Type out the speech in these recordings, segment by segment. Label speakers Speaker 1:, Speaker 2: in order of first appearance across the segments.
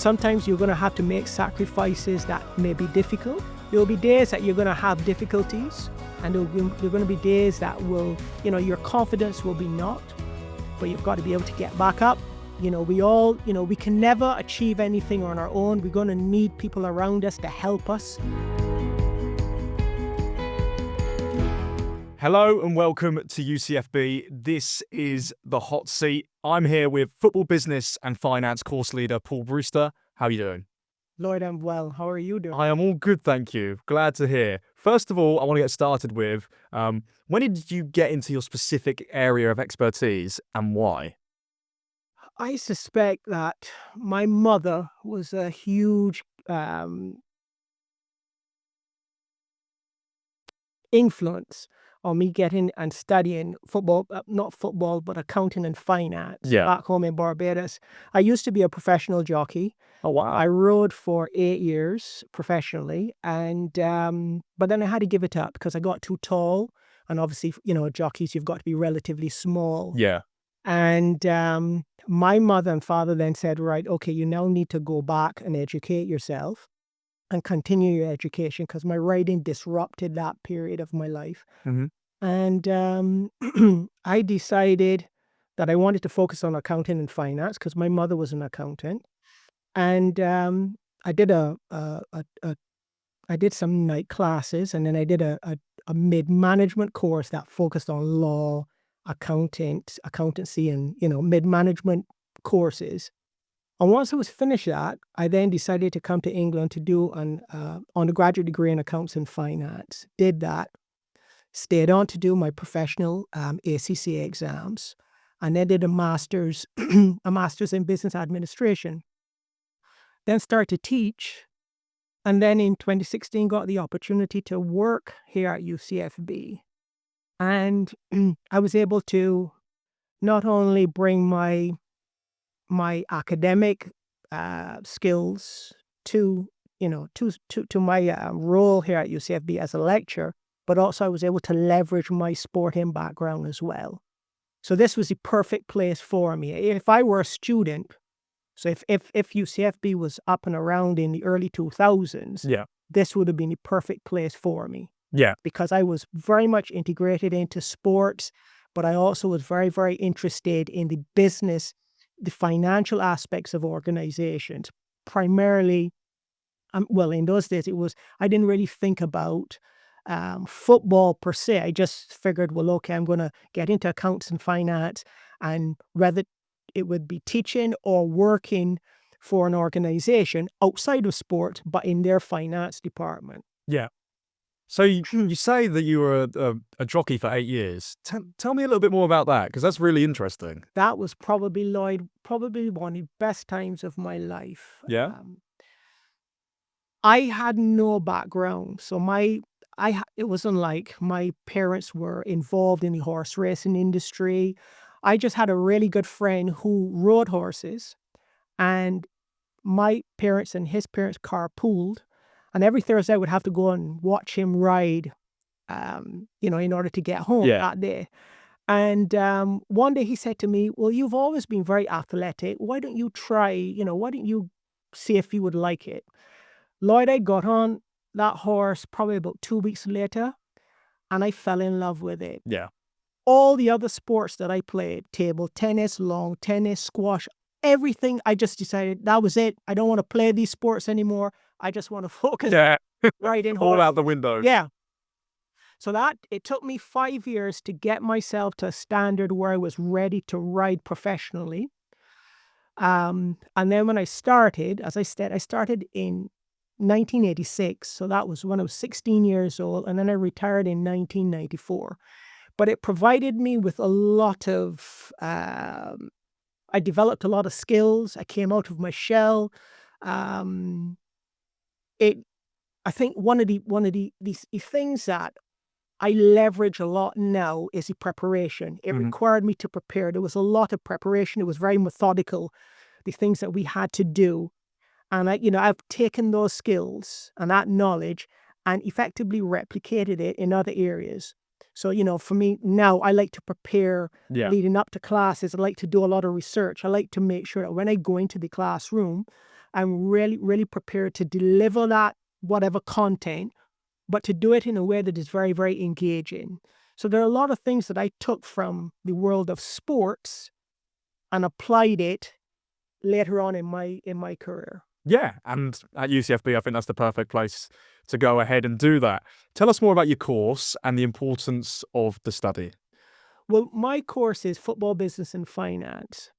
Speaker 1: sometimes you're going to have to make sacrifices that may be difficult. There will be days that you're going to have difficulties, and there are going to be days that will, your confidence will be knocked, but you've got to be able to get back up. We can never achieve anything on our own. We're going to need people around us to help us.
Speaker 2: Hello and welcome to UCFB. This is The Hot Seat. I'm here with football business and finance course leader Paul Brewster. How are you doing?
Speaker 1: Lloyd, I'm well. How are you doing?
Speaker 2: I am all good, thank you. Glad to hear. First of all, I want to get started with, when did you get into your specific area of expertise and why?
Speaker 1: I suspect that my mother was a huge influence on me getting and studying football, not football, but accounting and finance back home in Barbados. I used to be a professional jockey.
Speaker 2: Oh, wow.
Speaker 1: I rode for 8 years professionally, and but then I had to give it up because I got too tall. And obviously, jockeys, you've got to be relatively small.
Speaker 2: Yeah.
Speaker 1: And my mother and father then said, right, okay, you now need to go back and educate yourself and continue your education, because my riding disrupted that period of my life.
Speaker 2: Mm-hmm.
Speaker 1: And I decided that I wanted to focus on accounting and finance because my mother was an accountant. And I did I did some night classes, and then I did a mid-management course that focused on law, accountancy, and mid-management courses. And once I was finished that, I then decided to come to England to do an undergraduate degree in accounts and finance. Did that, stayed on to do my professional ACCA exams, and then did a master's in business administration. Then started to teach, and then in 2016 got the opportunity to work here at UCFB. And I was able to not only bring my academic skills to my role here at UCFB as a lecturer, but also I was able to leverage my sporting background as well. So this was the perfect place for me. If I were a student, so if UCFB was up and around in the early 2000s, this would have been the perfect place for me.
Speaker 2: Yeah.
Speaker 1: Because I was very much integrated into sports, but I also was very, very interested in the business, the financial aspects of organizations. Primarily, in those days, I didn't really think about football per se. I just figured, well, okay, I'm going to get into accounts and finance, and whether it would be teaching or working for an organization outside of sport, but in their finance department.
Speaker 2: Yeah. So you say that you were a jockey for 8 years. Tell me a little bit more about that, because that's really interesting.
Speaker 1: That was probably, Lloyd, one of the best times of my life.
Speaker 2: Yeah.
Speaker 1: I had no background, so it wasn't like my parents were involved in the horse racing industry. I just had a really good friend who rode horses, and my parents and his parents carpooled. And every Thursday I would have to go and watch him ride, in order to get home that day. And one day he said to me, well, you've always been very athletic. Why don't you try, why don't you see if you would like it? Lloyd, I got on that horse probably about 2 weeks later, and I fell in love with it.
Speaker 2: Yeah.
Speaker 1: All the other sports that I played, table tennis, lawn tennis, squash, everything, I just decided that was it. I don't want to play these sports anymore. I just want to focus riding horse.
Speaker 2: All out the window.
Speaker 1: Yeah. So it took me 5 years to get myself to a standard where I was ready to ride professionally. And then when I started, as I said, I started in 1986. So that was when I was 16 years old. And then I retired in 1994. But it provided me with a lot of, I developed a lot of skills. I came out of my shell. I think one of the things that I leverage a lot now is the preparation. It required me to prepare. There was a lot of preparation. It was very methodical, the things that we had to do. And I've taken those skills and that knowledge and effectively replicated it in other areas. So, for me now, I like to prepare leading up to classes. I like to do a lot of research. I like to make sure that when I go into the classroom, I'm really, really prepared to deliver that whatever content, but to do it in a way that is very, very engaging. So there are a lot of things that I took from the world of sports and applied it later on in my career.
Speaker 2: Yeah, and at UCFB, I think that's the perfect place to go ahead and do that. Tell us more about your course and the importance of the study.
Speaker 1: Well, my course is football business and finance.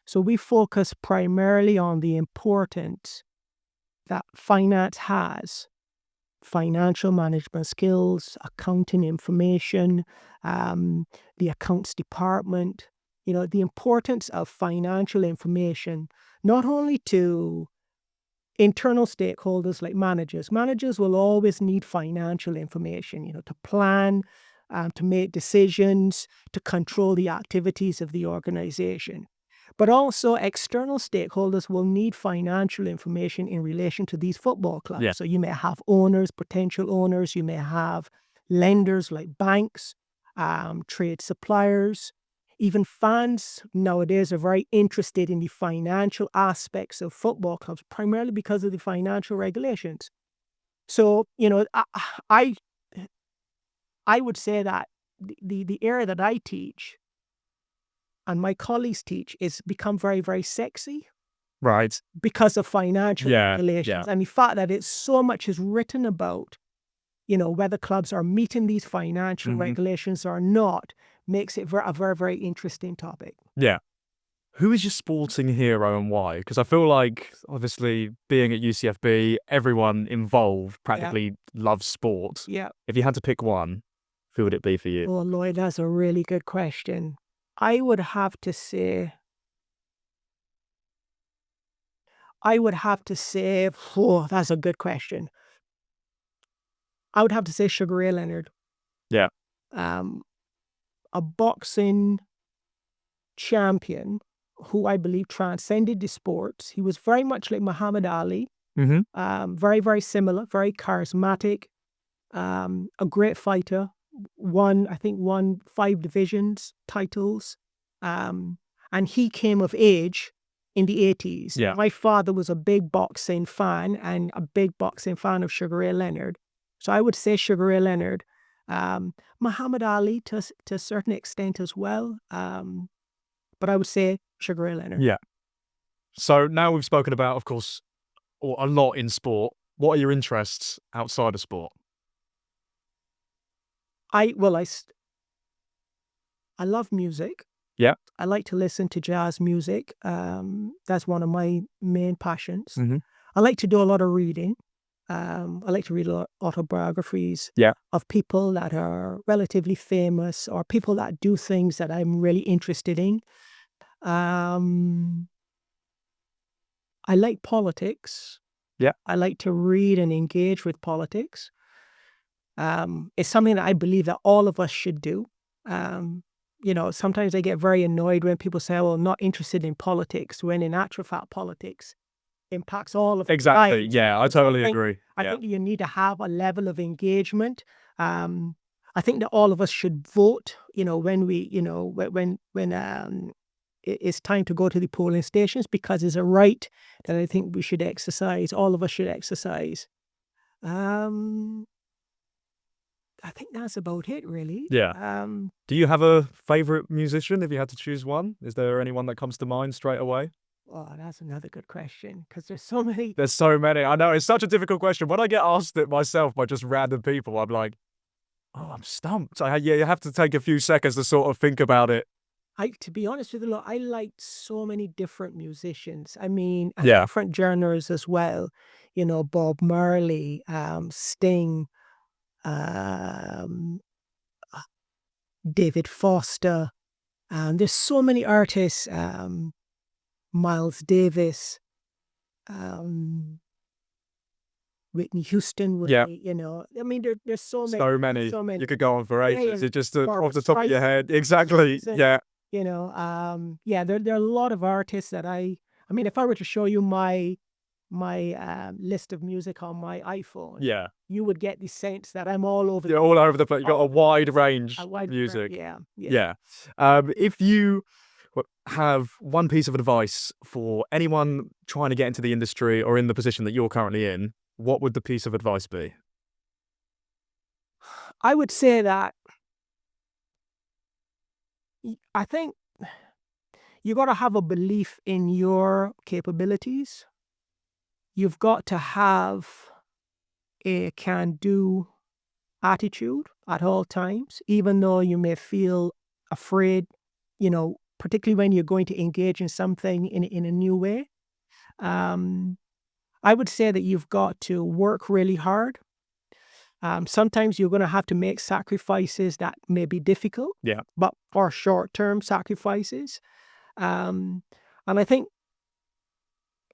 Speaker 1: So we focus primarily on the importance that finance has, financial management skills, accounting information, the accounts department, the importance of financial information, not only to internal stakeholders like managers. Managers will always need financial information, to plan, to make decisions, to control the activities of the organization. But also external stakeholders will need financial information in relation to these football clubs.
Speaker 2: Yeah.
Speaker 1: So you may have owners, potential owners, you may have lenders like banks, trade suppliers. Even fans nowadays are very interested in the financial aspects of football clubs, primarily because of the financial regulations. So, I would say that the area that I teach and my colleagues teach is become very, very sexy
Speaker 2: Right.
Speaker 1: because of financial
Speaker 2: Yeah,
Speaker 1: regulations.
Speaker 2: yeah.
Speaker 1: And the fact that it's so much is written about, whether clubs are meeting these financial regulations or not, makes it a very, very interesting topic.
Speaker 2: Yeah. Who is your sporting hero and why? Because I feel like, obviously, being at UCFB, everyone involved practically loves sport.
Speaker 1: Yeah.
Speaker 2: If you had to pick one, who would it be for you?
Speaker 1: Oh, Lloyd, that's a really good question. I would have to say, oh, that's a good question. I would have to say Sugar Ray Leonard.
Speaker 2: Yeah.
Speaker 1: A boxing champion who I believe transcended the sports. He was very much like Muhammad Ali, very, very similar, very charismatic, a great fighter, won 5 divisions titles, and he came of age in the 80s.
Speaker 2: Yeah.
Speaker 1: My father was a big boxing fan and a big boxing fan of Sugar Ray Leonard. So I would say Sugar Ray Leonard. Muhammad Ali to a certain extent as well, but I would say Sugar Ray Leonard.
Speaker 2: Yeah. So now we've spoken about, of course, or a lot in sport. What are your interests outside of sport?
Speaker 1: I love music.
Speaker 2: Yeah.
Speaker 1: I like to listen to jazz music. That's one of my main passions. I like to do a lot of reading. I like to read a lot of autobiographies of people that are relatively famous or people that do things that I'm really interested in. I like politics.
Speaker 2: Yeah.
Speaker 1: I like to read and engage with politics. It's something that I believe that all of us should do. Sometimes I get very annoyed when people say, well, I'm not interested in politics, when in actual fact, politics impacts all of
Speaker 2: Exactly.
Speaker 1: lives.
Speaker 2: Yeah, I totally agree.
Speaker 1: I think you need to have a level of engagement. I think that all of us should vote, when it's time to go to the polling stations, because it's a right that I think we should exercise. All of us should exercise. I think that's about it, really.
Speaker 2: Yeah. Do you have a favorite musician if you had to choose one? Is there anyone that comes to mind straight away?
Speaker 1: Oh, that's another good question, because there's so many.
Speaker 2: There's so many. I know, it's such a difficult question. When I get asked it myself by just random people, I'm like, oh, I'm stumped. You have to take a few seconds to sort of think about it.
Speaker 1: To be honest with you, look, I like so many different musicians. I mean,
Speaker 2: Yeah.
Speaker 1: different genres as well. Bob Marley, Sting, David Foster. There's so many artists. Miles Davis, Whitney Houston.
Speaker 2: Yeah.
Speaker 1: I mean, there's so many.
Speaker 2: So many.
Speaker 1: So many.
Speaker 2: You could go on for ages.
Speaker 1: yeah.
Speaker 2: It's just
Speaker 1: Barbra
Speaker 2: off the top of your
Speaker 1: Streisand.
Speaker 2: head. Exactly. Yeah.
Speaker 1: There are a lot of artists that I mean, if I were to show you my list of music on my iPhone,
Speaker 2: Yeah.
Speaker 1: you would get the sense that I'm all over.
Speaker 2: You're all over the place. You've got a wide range
Speaker 1: a
Speaker 2: of
Speaker 1: wide
Speaker 2: music.
Speaker 1: Yeah.
Speaker 2: Yeah. If you have one piece of advice for anyone trying to get into the industry or in the position that you're currently in, what would the piece of advice be?
Speaker 1: I would say that I think you got to have a belief in your capabilities. You've got to have a can-do attitude at all times, even though you may feel afraid, particularly when you're going to engage in something in a new way. I would say that you've got to work really hard. Sometimes you're going to have to make sacrifices that may be difficult,
Speaker 2: Yeah.
Speaker 1: but are short-term sacrifices. And I think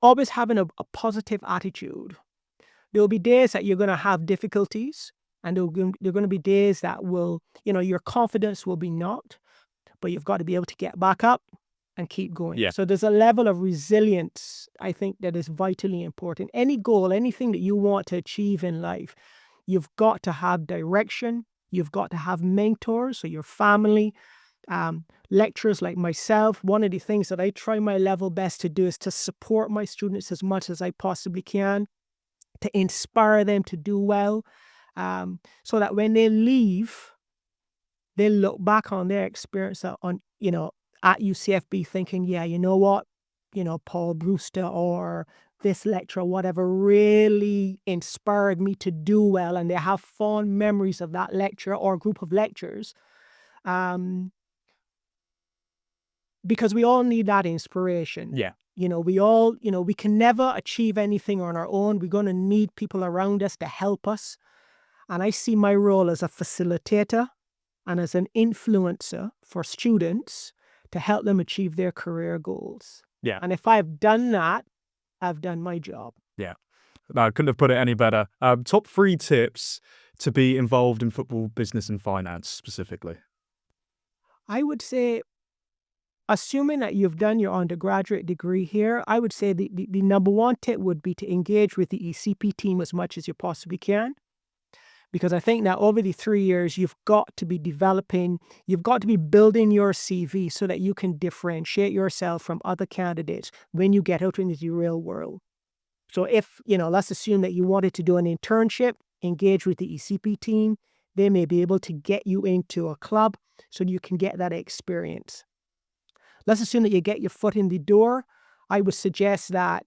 Speaker 1: always having a positive attitude. There'll be days that you're going to have difficulties, and there are going to be days that will, your confidence will be knocked, but you've got to be able to get back up and keep going.
Speaker 2: Yeah.
Speaker 1: So there's a level of resilience, I think, that is vitally important. Any goal, anything that you want to achieve in life, you've got to have direction. You've got to have mentors, so your family, lecturers like myself. One of the things that I try my level best to do is to support my students as much as I possibly can, to inspire them to do well, so that when they leave, they look back on their experience at UCFB thinking, yeah, you know what, Paul Brewster or this lecturer, whatever, really inspired me to do well, and they have fond memories of that lecturer or group of lecturers. Because we all need that inspiration.
Speaker 2: Yeah.
Speaker 1: We can never achieve anything on our own. We're going to need people around us to help us. And I see my role as a facilitator and as an influencer for students to help them achieve their career goals.
Speaker 2: Yeah.
Speaker 1: And if I've done that, I've done my job.
Speaker 2: Yeah. No, I couldn't have put it any better. Top 3 tips to be involved in football, business, and finance specifically.
Speaker 1: I would say, assuming that you've done your undergraduate degree here, I would say the number one tip would be to engage with the ECP team as much as you possibly can. Because I think that over the 3 years, you've got to be building your CV so that you can differentiate yourself from other candidates when you get out into the real world. So if, let's assume that you wanted to do an internship, engage with the ECP team. They may be able to get you into a club so you can get that experience. Let's assume that you get your foot in the door. I would suggest that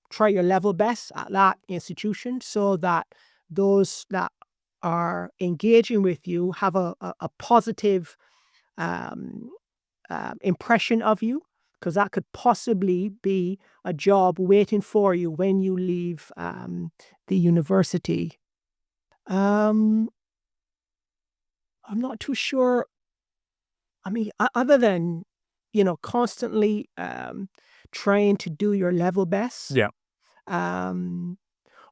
Speaker 1: try your level best at that institution so that those that are engaging with you have a positive impression of you, because that could possibly be a job waiting for you when you leave the university. I'm not too sure. I mean, other than, constantly trying to do your level best.
Speaker 2: Yeah.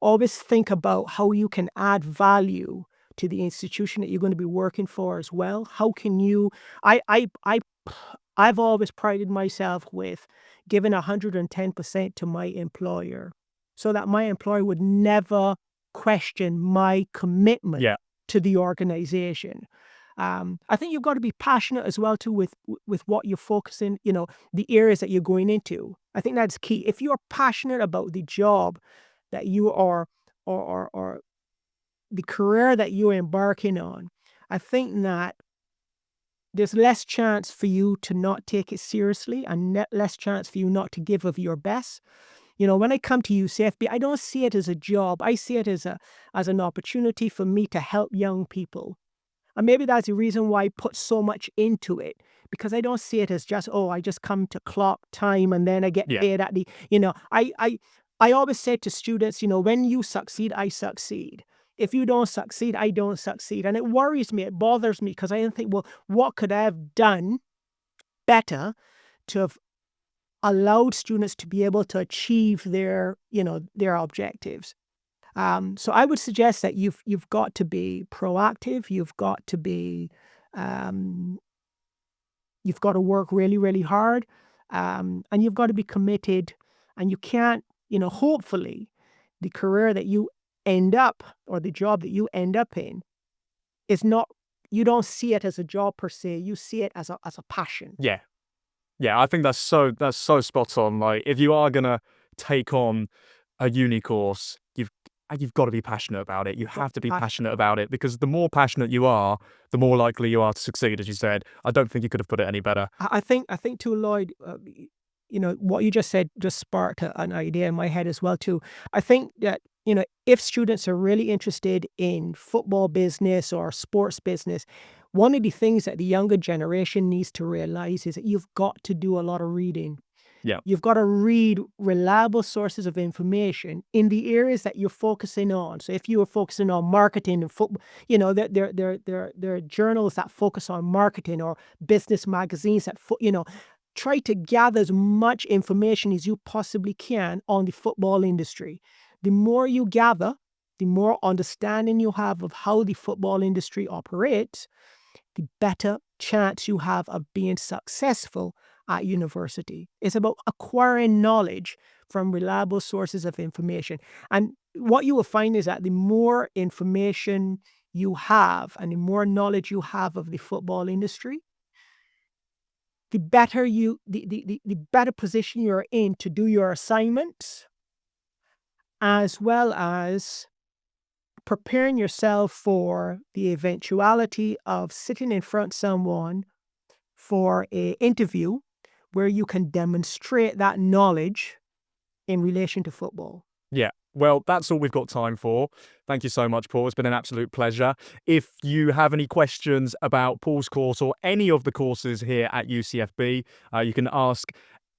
Speaker 1: Always think about how you can add value to the institution that you're going to be working for as well. How can you? I've always prided myself with giving 110% to my employer, so that my employer would never question my commitment to the organization. I think you've got to be passionate as well too with what you're focusing, the areas that you're going into. I think that's key. If you're passionate about the job that you are, or the career that you're embarking on, I think that there's less chance for you to not take it seriously, and less chance for you not to give of your best. When I come to UCFB, I don't see it as a job. I see it as an opportunity for me to help young people. And maybe that's the reason why I put so much into it, because I don't see it as just, I just come to clock time and then I get paid at the, I always say to students, when you succeed, I succeed. If you don't succeed, I don't succeed. And it worries me, it bothers me, because I think, well, what could I have done better to have allowed students to be able to achieve their objectives? So I would suggest that you've got to be proactive. You've got to work really, really hard, and you've got to be committed. And you can't, hopefully, the career that you end up, or the job that you end up in, is not. You don't see it as a job per se. You see it as a passion.
Speaker 2: Yeah. Yeah, I think that's so spot on. Like, if you are gonna take on a uni course, you've got to be passionate about it. You
Speaker 1: Got
Speaker 2: have to be
Speaker 1: passion.
Speaker 2: passionate about it, because the more passionate you are, the more likely you are to succeed. As you said, I don't think you could have put it any better.
Speaker 1: I think too, Lloyd, what you just said just sparked an idea in my head as well too. I think that, if students are really interested in football business or sports business, one of the things that the younger generation needs to realize is that you've got to do a lot of reading.
Speaker 2: Yeah,
Speaker 1: You've got to read reliable sources of information in the areas that you're focusing on. So if you are focusing on marketing and football, there are journals that focus on marketing, or business magazines that, try to gather as much information as you possibly can on the football industry. The more you gather, the more understanding you have of how the football industry operates, the better chance you have of being successful at university. It's about acquiring knowledge from reliable sources of information. And what you will find is that the more information you have and the more knowledge you have of the football industry, the better position you're in to do your assignments, as well as preparing yourself for the eventuality of sitting in front of someone for a interview where you can demonstrate that knowledge in relation to football.
Speaker 2: yeah. Well, that's all we've got time for. Thank you so much, Paul. It's been an absolute pleasure. If you have any questions about Paul's course or any of the courses here at UCFB, you can ask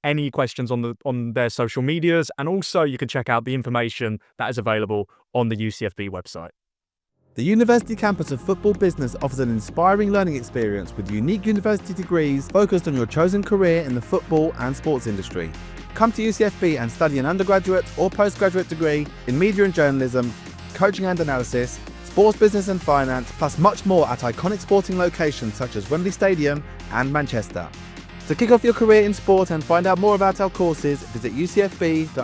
Speaker 2: any questions on their social medias, and also you can check out the information that is available on the UCFB website.
Speaker 3: The University Campus of Football Business offers an inspiring learning experience with unique university degrees focused on your chosen career in the football and sports industry. Come to UCFB and study an undergraduate or postgraduate degree in media and journalism, coaching and analysis, sports business and finance, plus much more at iconic sporting locations such as Wembley Stadium and Manchester. To kick off your career in sport and find out more about our courses, visit ucfb.ac.uk.